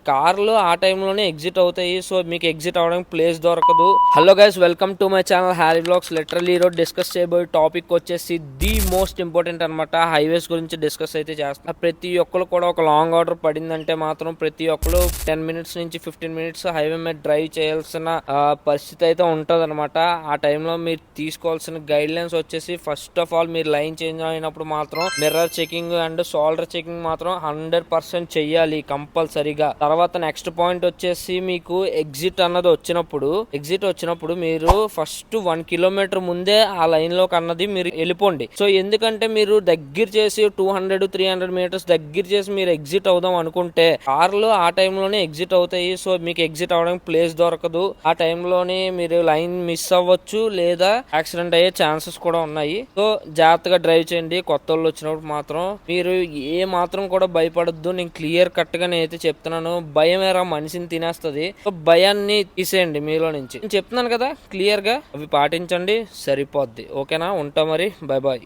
కార్లు ఆ టైంలోనే ఎగ్జిట్ అవుతాయి. సో మీకు ఎగ్జిట్ అవడానికి ప్లేస్ దొరకదు. Hello guys, welcome to my channel Harry vlogs. Literally ఈరోజు డిస్కస్ చేయబోయే టాపిక్ వచ్చేసి ది మోస్ట్ ఇంపార్టెంట్ అనమాట. హైవేస్ గురించి డిస్కస్ అయితే చేస్తా. ప్రతి ఒక్కరు కూడా ఒక లాంగ్ ఆర్డర్ పడిందంటే మాత్రం ప్రతి ఒక్కరు 10 మినిట్స్ నుంచి 15 మినిట్స్ హైవే మీద డ్రైవ్ చేయాల్సిన పరిస్థితి అయితే ఉంటది అనమాట. ఆ టైంలో మీరు తీసుకోవాల్సిన గైడ్ లైన్స్ వచ్చేసి ఫస్ట్ ఆఫ్ ఆల్ మీరు లైన్ చేంజ్ అయినప్పుడు మాత్రం mirror checking and shoulder checking మాత్రం 100% చెయ్యాలి కంపల్సరీగా. తర్వాత నెక్స్ట్ పాయింట్ వచ్చేసి మీకు ఎగ్జిట్ వచ్చినప్పుడు మీరు ఫస్ట్ 1 కిలోమీటర్ ముందే ఆ లైన్ లోకి అన్నది మీరు వెళ్ళిపోండి. సో ఎందుకంటే మీరు దగ్గర చేసి 200-300 మీటర్స్ దగ్గర చేసి మీరు ఎగ్జిట్ అవుదాం అనుకుంటే కార్లు ఆ టైంలోనే ఎగ్జిట్ అవుతాయి. సో మీకు ఎగ్జిట్ అవడానికి ప్లేస్ దొరకదు. ఆ టైంలోనే మీరు లైన్ మిస్ అవ్వచ్చు లేదా యాక్సిడెంట్ అయ్యే ఛాన్సెస్ కూడా ఉన్నాయి. సో జాగ్రత్తగా డ్రైవ్ చేయండి. కొత్త వాళ్ళు వచ్చినప్పుడు మాత్రం మీరు ఏ మాత్రం కూడా భయపడద్దు. నేను క్లియర్ కట్ గా నేనైతే చెప్తున్నాను. భయం ఏరా మనిషిని తినేస్తుంది. సో భయాన్ని తీసేయండి మీలో నుంచి. నేను చెప్తున్నాను కదా క్లియర్ గా, అవి పాటించండి సరిపోద్ది. ఓకేనా? ఉంటా మరి, బై బాయ్.